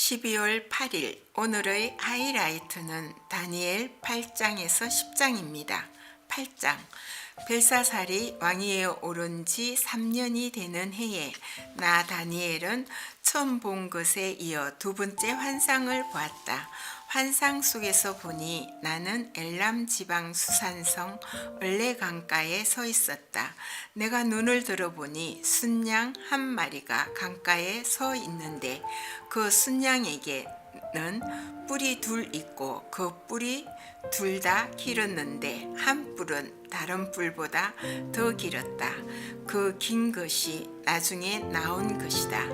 (12월 8일) 오늘의 하이라이트는 다니엘 8장에서 10장입니다. 8장 벨사살이 왕위에 오른 지 3년이 되는 해에 나 다니엘은 처음 본 것에 이어 두 번째 환상을 보았다. 환상 속에서 보니 나는 엘람 지방 수산성 얼레 강가에 서 있었다. 내가 눈을 들어보니 순양 한 마리가 강가에 서 있는데 그 순양에게는 뿔이 둘 있고 그 뿔이 둘 다 길었는데 한 뿔은 다른 뿔보다 더 길었다. 그 긴 것이 나중에 나온 것이다.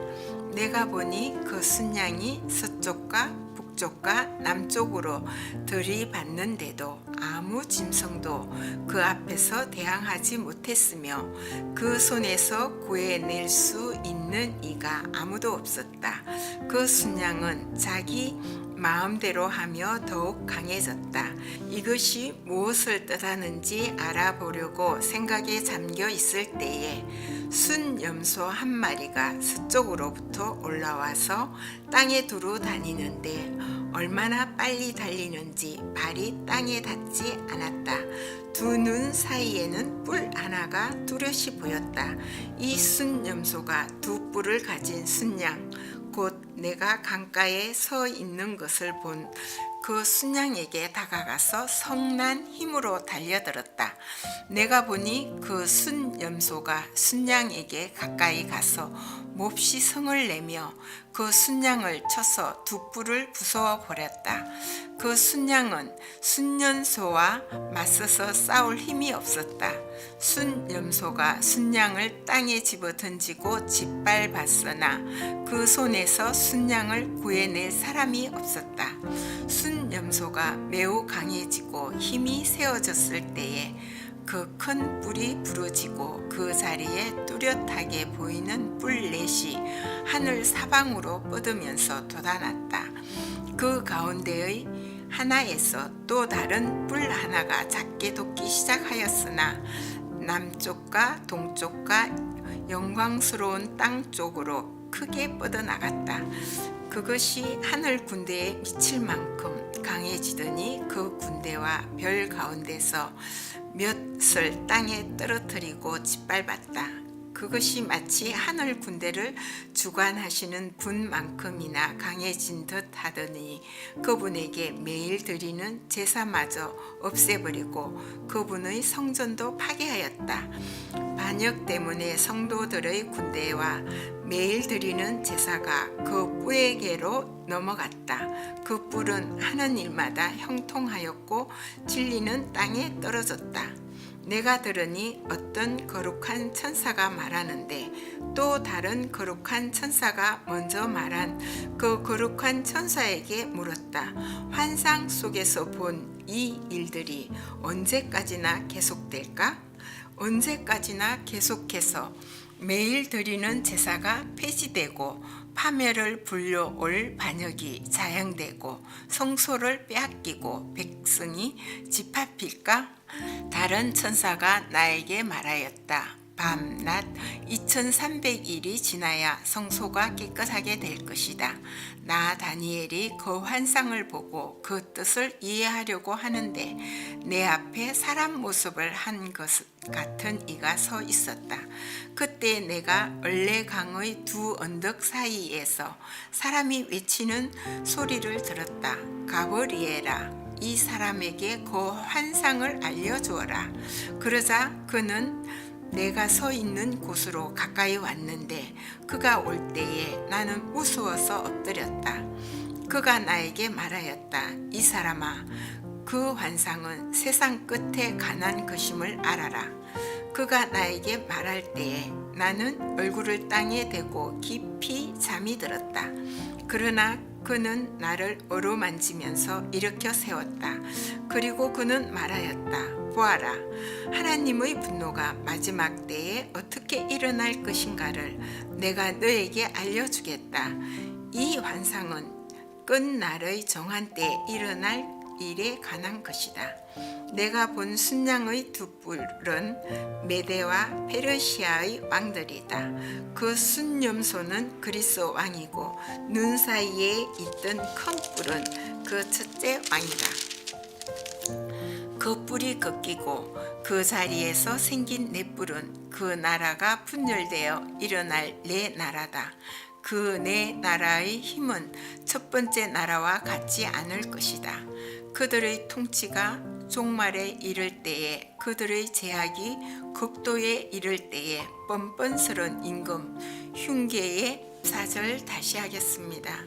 내가 보니 그 순양이 서쪽과 북쪽과 남쪽으로 들이받는데도 아무 짐승도 그 앞에서 대항하지 못했으며 그 손에서 구해낼 수 있는 이가 아무도 없었다. 그 순양은 자기 마음대로 하며 더욱 강해졌다. 이것이 무엇을 뜻하는지 알아보려고 생각에 잠겨 있을 때에 순염소 한 마리가 서쪽으로부터 올라와서 땅에 두루 다니는데 얼마나 빨리 달리는지 발이 땅에 닿지 않았다. 두 눈 사이에는 뿔 하나가 뚜렷이 보였다. 이 순염소가 두 뿔을 가진 순양, 곧 내가 강가에 서 있는 것을 본 그 순양에게 다가가서 성난 힘으로 달려들었다. 내가 보니 그 순염소가 순양에게 가까이 가서 몹시 성을 내며 그 순양을 쳐서 두 뿔을 부숴 버렸다. 그 순양은 순염소와 맞서서 싸울 힘이 없었다. 순염소가 순양을 땅에 집어던지고 짓밟았으나 그 손에서 순양을 구해낼 사람이 없었다. 순염소가 매우 강해지고 힘이 세워졌을 때에 그 큰 뿔이 부러지고 그 자리에 뚜렷하게 보이는 뿔넷이 하늘 사방으로 뻗으면서 돋아났다. 그 가운데의 하나에서 또 다른 뿔 하나가 작게 돋기 시작하였으나 남쪽과 동쪽과 영광스러운 땅 쪽으로 크게 뻗어나갔다. 그것이 하늘 군대에 미칠 만큼 강해지더니 그 군대와 별 가운데서 몇을 땅에 떨어뜨리고 짓밟았다. 그것이 마치 하늘 군대를 주관하시는 분만큼이나 강해진 듯 하더니 그분에게 매일 드리는 제사마저 없애버리고 그분의 성전도 파괴하였다. 반역 때문에 성도들의 군대와 매일 드리는 제사가 그 뿔에게로 넘어갔다. 그 뿔은 하는 일마다 형통하였고 진리는 땅에 떨어졌다. 내가 들으니 어떤 거룩한 천사가 말하는데 또 다른 거룩한 천사가 먼저 말한 그 거룩한 천사에게 물었다. 환상 속에서 본 이 일들이 언제까지나 계속될까? 언제까지나 계속해서 매일 드리는 제사가 폐지되고 파멸을 불려올 반역이 자행되고 성소를 빼앗기고 백성이 짓밟힐까? 다른 천사가 나에게 말하였다. 밤낮 2300일이 지나야 성소가 깨끗하게 될 것이다. 나 다니엘이 그 환상을 보고 그 뜻을 이해하려고 하는데 내 앞에 사람 모습을 한 것 같은 이가 서 있었다. 그때 내가 얼레 강의 두 언덕 사이에서 사람이 외치는 소리를 들었다. 가브리엘아, 이 사람에게 그 환상을 알려주어라. 그러자 그는 내가 서 있는 곳으로 가까이 왔는데 그가 올 때에 나는 무서워서 엎드렸다. 그가 나에게 말하였다. 이 사람아, 그 환상은 세상 끝에 관한 것임을 알아라. 그가 나에게 말할 때에 나는 얼굴을 땅에 대고 깊이 잠이 들었다. 그러나 그는 나를 어루만지면서 일으켜 세웠다. 그리고 그는 말하였다. 보아라, 하나님의 분노가 마지막 때에 어떻게 일어날 것인가를 내가 너에게 알려주겠다. 이 환상은 끝날의 정한 때에 일어날 일에 관한 것이다. 내가 본 순양의 두 뿔은 메대와 페르시아의 왕들이다. 그 순염소는 그리스 왕이고 눈 사이에 있던 큰 뿔은 그 첫째 왕이다. 그 뿔이 꺾이고 그 자리에서 생긴 네 뿔은 그 나라가 분열되어 일어날 네 나라다. 그 네 나라의 힘은 첫 번째 나라와 같지 않을 것이다. 그들의 통치가 종말에 이를 때에, 그들의 제약이 극도에 이를 때에 뻔뻔스런 임금 흉계의 사절 다시 하겠습니다.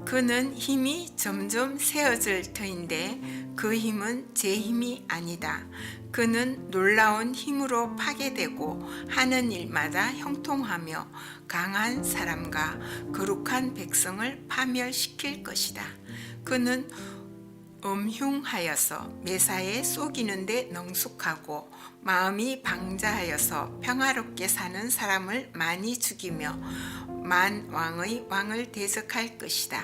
그는 힘이 점점 세어질 터인데 그 힘은 제 힘이 아니다. 그는 놀라운 힘으로 파괴되고 하는 일마다 형통하며 강한 사람과 거룩한 백성을 파멸시킬 것이다. 그는 음흉하여서 매사에 속이는데 능숙하고 마음이 방자하여서 평화롭게 사는 사람을 많이 죽이며 만왕의 왕을 대적할 것이다.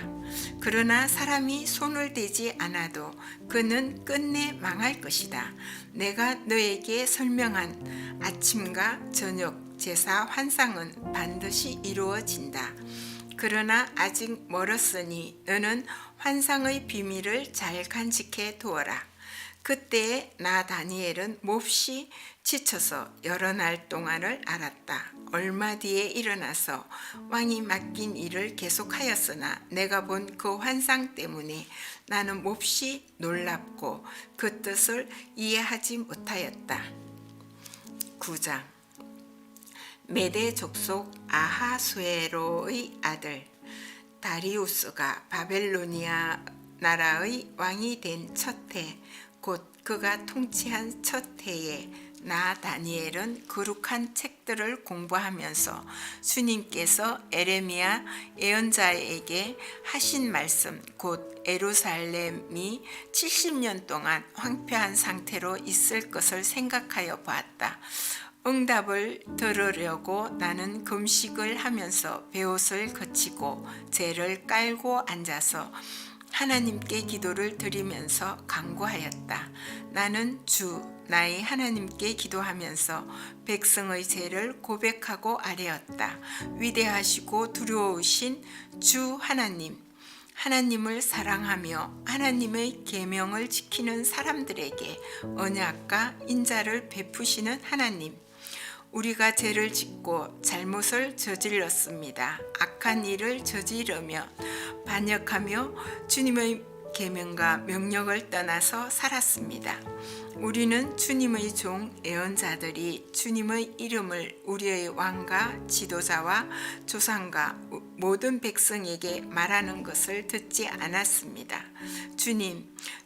그러나 사람이 손을 대지 않아도 그는 끝내 망할 것이다. 내가 너에게 설명한 아침과 저녁 제사 환상은 반드시 이루어진다. 그러나 아직 멀었으니 너는 환상의 비밀을 잘 간직해 두어라. 그때에 나 다니엘은 몹시 지쳐서 여러 날 동안을 앓았다. 얼마 뒤에 일어나서 왕이 맡긴 일을 계속하였으나 내가 본 그 환상 때문에 나는 몹시 놀랍고 그 뜻을 이해하지 못하였다. 9장. 메대 족속 아하수에로의 아들 다리우스가 바벨로니아 나라의 왕이 된 첫 해, 곧 그가 통치한 첫 해에 나 다니엘은 거룩한 책들을 공부하면서 주님께서 에레미야 예언자에게 하신 말씀, 곧 예루살렘이 70년 동안 황폐한 상태로 있을 것을 생각하여 보았다. 응답을 들으려고 나는 금식을 하면서 베옷을 거치고 재를 깔고 앉아서 하나님께 기도를 드리면서 간구하였다. 나는 주 나의 하나님께 기도하면서 백성의 죄를 고백하고 아뢰었다. 위대하시고 두려우신 주 하나님, 하나님을 사랑하며 하나님의 계명을 지키는 사람들에게 언약과 인자를 베푸시는 하나님, 우리가 죄를 짓고 잘못을 저질렀습니다. 악한 일을 저지르며 반역하며 주님의 계명과 명령을 떠나서 살았습니다. 우리는 주님의 종 예언자들이 주님의 이름을 우리의 왕과 지도자와 조상과 모든 백성에게 말하는 것을 듣지 않았습니다.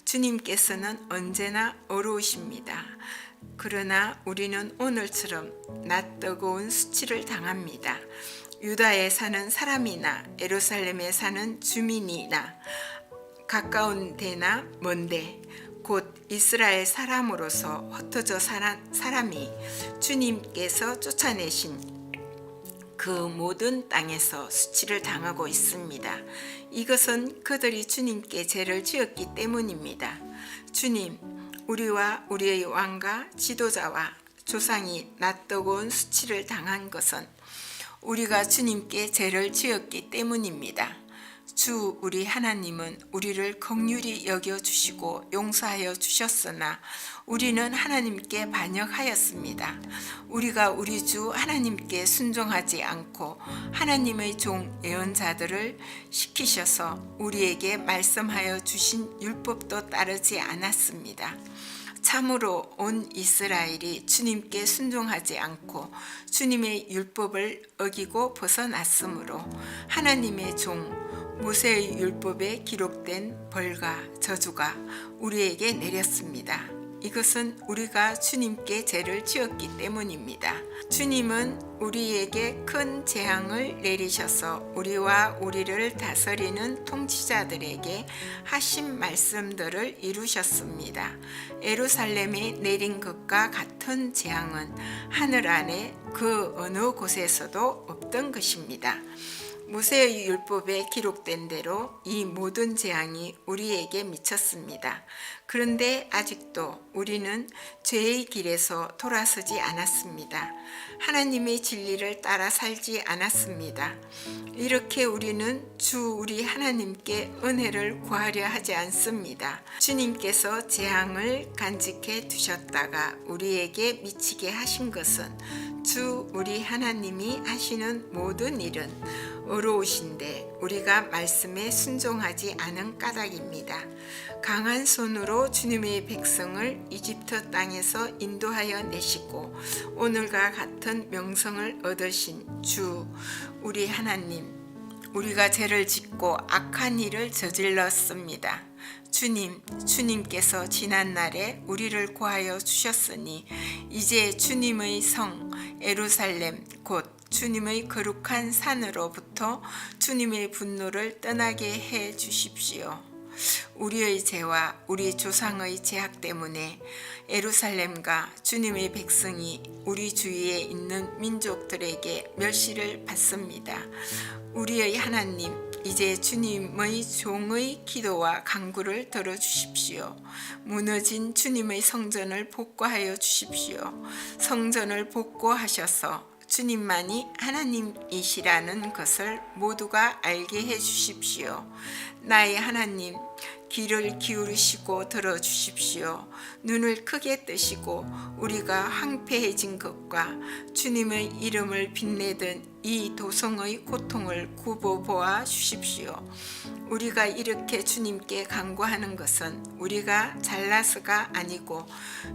주님께서는 언제나 어려우십니다. 그러나 우리는 오늘처럼 낯뜨거운 수치를 당합니다. 유다에 사는 사람이나 예루살렘에 사는 주민이나 가까운 데나 먼데 곧 이스라엘 사람으로서 흩어져 산 사람이 주님께서 쫓아내신 그 모든 땅에서 수치를 당하고 있습니다. 이것은 그들이 주님께 죄를 지었기 때문입니다. 주님, 우리와 우리의 왕과 지도자와 조상이 낯뜨거운 수치를 당한 것은 우리가 주님께 죄를 지었기 때문입니다. 주 우리 하나님은 우리를 긍휼히 여겨주시고 용서하여 주셨으나 우리는 하나님께 반역하였습니다. 우리가 우리 주 하나님께 순종하지 않고 하나님의 종 예언자들을 시키셔서 우리에게 말씀하여 주신 율법도 따르지 않았습니다. 참으로 온 이스라엘이 주님께 순종하지 않고 주님의 율법을 어기고 벗어났으므로 하나님의 종 모세의 율법에 기록된 벌과 저주가 우리에게 내렸습니다. 이것은 우리가 주님께 죄를 지었기 때문입니다. 주님은 우리에게 큰 재앙을 내리셔서 우리와 우리를 다스리는 통치자들에게 하신 말씀들을 이루셨습니다. 예루살렘에 내린 것과 같은 재앙은 하늘 안에 그 어느 곳에서도 없던 것입니다. 모세의 율법에 기록된 대로 이 모든 재앙이 우리에게 미쳤습니다. 그런데 아직도 우리는 죄의 길에서 돌아서지 않았습니다. 하나님의 진리를 따라 살지 않았습니다. 이렇게 우리는 주 우리 하나님께 은혜를 구하려 하지 않습니다. 주님께서 재앙을 간직해 두셨다가 우리에게 미치게 하신 것은 주 우리 하나님이 하시는 모든 일은 어려우신데 우리가 말씀에 순종하지 않은 까닭입니다. 강한 손으로 주님의 백성을 이집트 땅에서 인도하여 내시고 오늘과 같은 명성을 얻으신 주 우리 하나님, 우리가 죄를 짓고 악한 일을 저질렀습니다. 주님께서 지난날에 우리를 구하여 주셨으니 이제 주님의 성 예루살렘 곧 주님의 거룩한 산으로부터 주님의 분노를 떠나게 해 주십시오. 우리의 죄와 우리 조상의 죄악 때문에 예루살렘과 주님의 백성이 우리 주위에 있는 민족들에게 멸시를 받습니다. 우리의 하나님, 이제 주님의 종의 기도와 간구를 들어주십시오. 무너진 주님의 성전을 복구하여 주십시오. 성전을 복구하셔서 주님만이 하나님이시라는 것을 모두가 알게 해 주십시오. 나의 하나님, 귀를 기울이시고 들어주십시오. 눈을 크게 뜨시고 우리가 황폐해진 것과 주님의 이름을 빛내던 이 도성의 고통을 굽어 보아 주십시오. 우리가 이렇게 주님께 간구하는 것은 우리가 잘나서가 아니고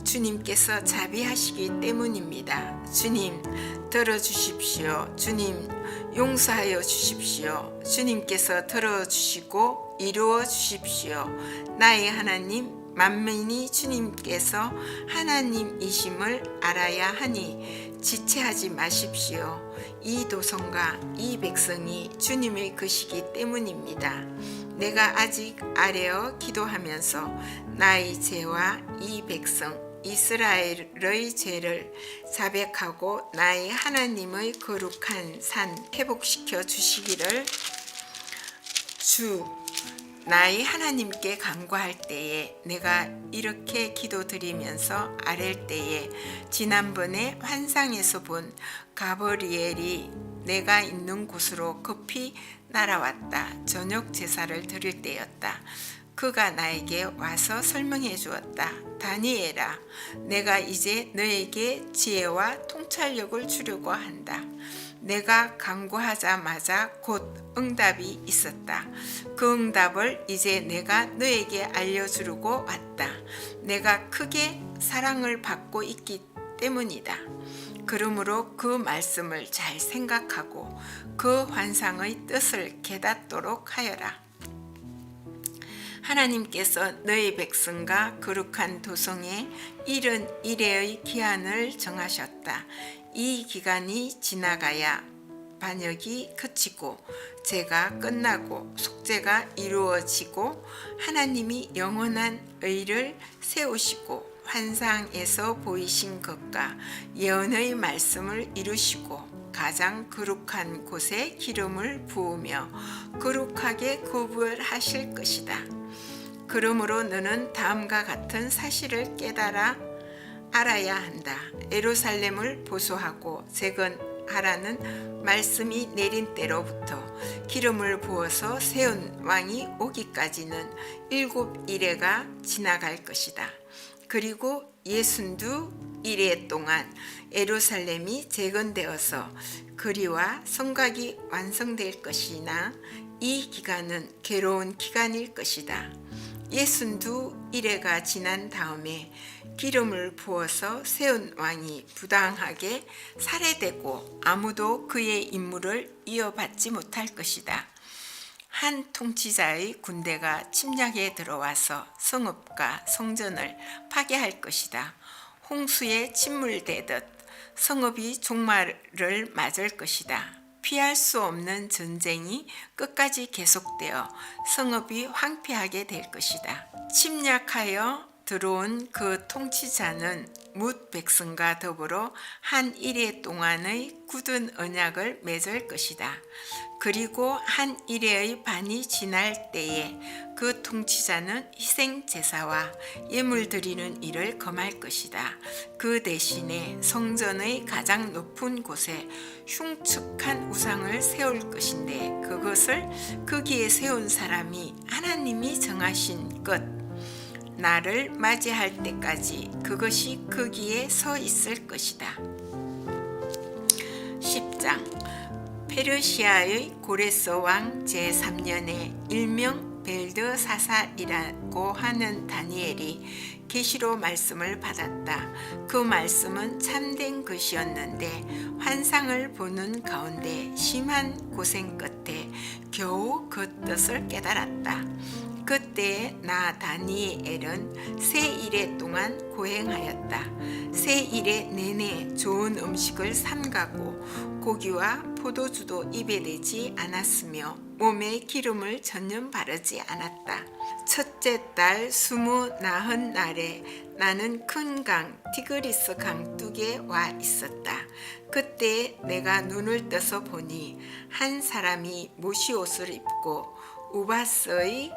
주님께서 자비하시기 때문입니다. 주님, 들어주십시오. 주님, 용서하여 주십시오. 주님께서 들어주시고 이루어 주십시오. 나의 하나님, 만민이 주님께서 하나님이심을 알아야 하니 지체하지 마십시오. 이 도성과 이 백성이 주님의 것이기 때문입니다. 내가 아직 아뢰어 기도하면서 나의 죄와 이 백성 이스라엘의 죄를 자백하고 나의 하나님의 거룩한 산 회복시켜 주시기를 나의 하나님께 간구할 때에 내가 이렇게 기도드리면서 아랠 때에 지난번에 환상에서 본 가브리엘이 내가 있는 곳으로 급히 날아왔다. 저녁 제사를 드릴 때였다. 그가 나에게 와서 설명해 주었다. 다니엘아, 내가 이제 너에게 지혜와 통찰력을 주려고 한다. 내가 간구하자마자 곧 응답이 있었다. 그 응답을 이제 내가 너에게 알려주려고 왔다. 내가 크게 사랑을 받고 있기 때문이다. 그러므로 그 말씀을 잘 생각하고 그 환상의 뜻을 깨닫도록 하여라. 하나님께서 너희 백성과 거룩한 도성에 이른 이래의 기한을 정하셨다. 이 기간이 지나가야 반역이 그치고 죄가 끝나고 속죄가 이루어지고 하나님이 영원한 의를 세우시고 환상에서 보이신 것과 예언의 말씀을 이루시고 가장 거룩한 곳에 기름을 부으며 거룩하게 구별하실 것이다. 그러므로 너는 다음과 같은 사실을 알아야 한다. 예루살렘을 보수하고 재건하라는 말씀이 내린 때로부터 기름을 부어서 세운 왕이 오기까지는 7일에가 지나갈 것이다. 그리고 62일에 동안 예루살렘이 재건되어서 거리와 성곽이 완성될 것이나 이 기간은 괴로운 기간일 것이다. 62일에가 지난 다음에 기름을 부어서 세운 왕이 부당하게 살해되고 아무도 그의 임무를 이어받지 못할 것이다. 한 통치자의 군대가 침략에 들어와서 성읍과 성전을 파괴할 것이다. 홍수에 침몰되듯 성읍이 종말을 맞을 것이다. 피할 수 없는 전쟁이 끝까지 계속되어 성읍이 황폐하게 될 것이다. 침략하여 들어온 그 통치자는 뭇 백성과 더불어 한 이레 동안의 굳은 언약을 맺을 것이다. 그리고 한 이레의 반이 지날 때에 그 통치자는 희생 제사와 예물 드리는 일을 금할 것이다. 그 대신에 성전의 가장 높은 곳에 흉측한 우상을 세울 것인데 그것을 거기에 세운 사람이 하나님이 정하신 것 나를 맞이할 때까지 그것이 거기에 서 있을 것이다. 10장 페르시아의 고레스 왕 제3년에 일명 벨드사살이라고 하는 다니엘이 계시로 말씀을 받았다. 그 말씀은 참된 것이었는데 환상을 보는 가운데 심한 고생 끝에 겨우 그 뜻을 깨달았다. 그때 나 다니엘은 세 일해 동안 고행하였다. 세 일해 내내 좋은 음식을 삼가고 고기와 포도주도 입에 대지 않았으며 몸에 기름을 전혀 바르지 않았다. 첫째 달 20 날에 나는 큰 강 티그리스 강둑에 와 있었다. 그때 내가 눈을 떠서 보니 한 사람이 모시옷을 입고 우바스의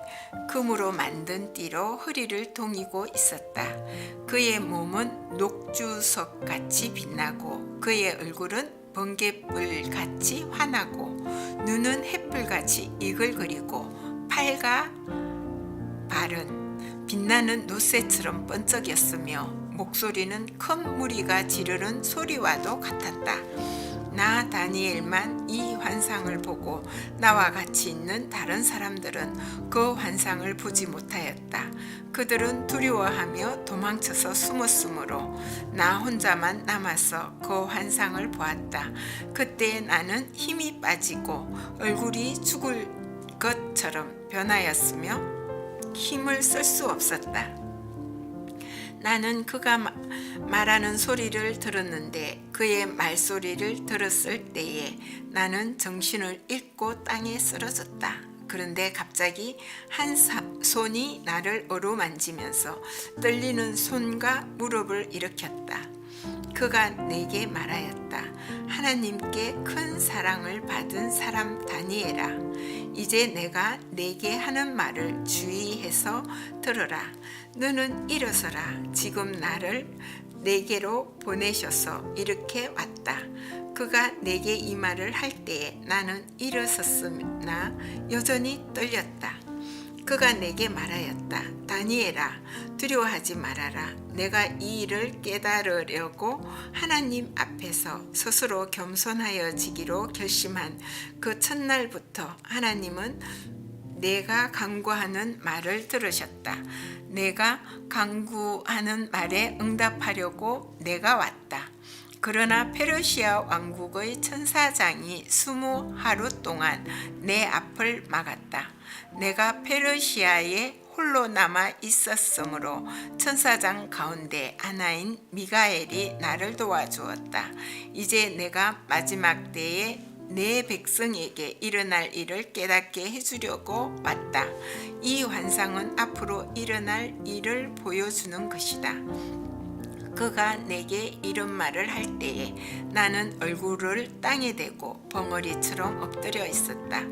금으로 만든 띠로 허리를 동이고 있었다. 그의 몸은 녹주석같이 빛나고 그의 얼굴은 번갯불 같이 환하고 눈은 햇불같이 이글거리고 팔과 발은 빛나는 노새처럼 번쩍였으며 목소리는 큰 무리가 지르는 소리와도 같았다. 나 다니엘만 이 환상을 보고 나와 같이 있는 다른 사람들은 그 환상을 보지 못하였다. 그들은 두려워하며 도망쳐서 숨었으므로 나 혼자만 남아서 그 환상을 보았다. 그때 나는 힘이 빠지고 얼굴이 죽을 것처럼 변하였으며 힘을 쓸 수 없었다. 나는 그가 말하는 소리를 들었는데 그의 말소리를 들었을 때에 나는 정신을 잃고 땅에 쓰러졌다. 그런데 갑자기 한 손이 나를 어루만지면서 떨리는 손과 무릎을 일으켰다. 그가 내게 말하였다. 하나님께 큰 사랑을 받은 사람 다니엘아, 이제 내가 내게 하는 말을 주의해서 들어라. 너는 일어서라. 지금 나를 내게로 보내셔서 이렇게 왔다. 그가 내게 이 말을 할 때에 나는 일어섰으나 여전히 떨렸다. 그가 내게 말하였다. 다니엘아, 두려워하지 말아라. 내가 이 일을 깨달으려고 하나님 앞에서 스스로 겸손하여지기로 결심한 그 첫날부터 하나님은 내가 간구하는 말을 들으셨다. 내가 간구하는 말에 응답하려고 내가 왔다. 그러나 페르시아 왕국의 천사장이 20하루 동안 내 앞을 막았다. 내가 페르시아에 홀로 남아 있었으므로 천사장 가운데 하나인 미가엘이 나를 도와주었다. 이제 내가 마지막 때에 내 백성에게 일어날 일을 깨닫게 해주려고 왔다. 이 환상은 앞으로 일어날 일을 보여주는 것이다. 그가 내게 이런 말을 할 때에 나는 얼굴을 땅에 대고 벙어리처럼 엎드려 있었다.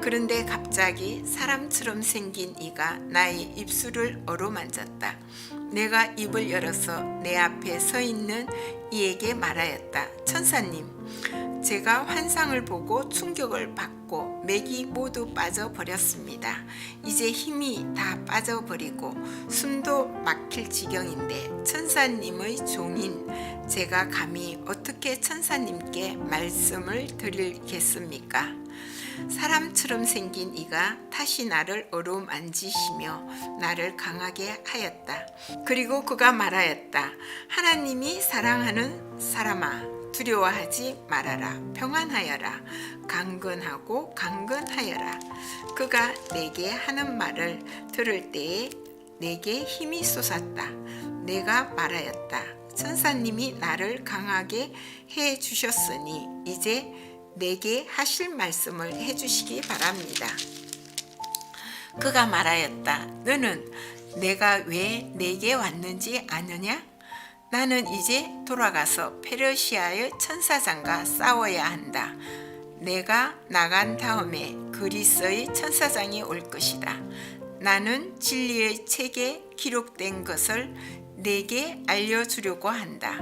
그런데 갑자기 사람처럼 생긴 이가 나의 입술을 어루만졌다. 내가 입을 열어서 내 앞에 서 있는 이에게 말하였다. 천사님, 제가 환상을 보고 충격을 받고 맥이 모두 빠져버렸습니다. 이제 힘이 다 빠져버리고 숨도 막힐 지경인데 천사님의 종인 제가 감히 어떻게 천사님께 말씀을 드리겠습니까? 사람처럼 생긴 이가 다시 나를 어루만지시며 나를 강하게 하였다. 그리고 그가 말하였다. 하나님이 사랑하는 사람아, 두려워하지 말아라. 평안하여라. 강건하고 강건하여라. 그가 내게 하는 말을 들을 때에 내게 힘이 솟았다. 내가 말하였다. 천사님이 나를 강하게 해 주셨으니 이제 내게 하실 말씀을 해 주시기 바랍니다. 그가 말하였다. 너는 내가 왜 내게 왔는지 아느냐? 나는 이제 돌아가서 페르시아의 천사장과 싸워야 한다. 내가 나간 다음에 그리스의 천사장이 올 것이다. 나는 진리의 책에 기록된 것을 내게 알려주려고 한다.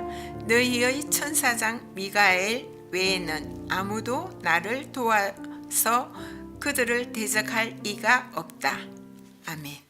너희의 천사장 미가엘 외에는 아무도 나를 도와서 그들을 대적할 이가 없다. 아멘.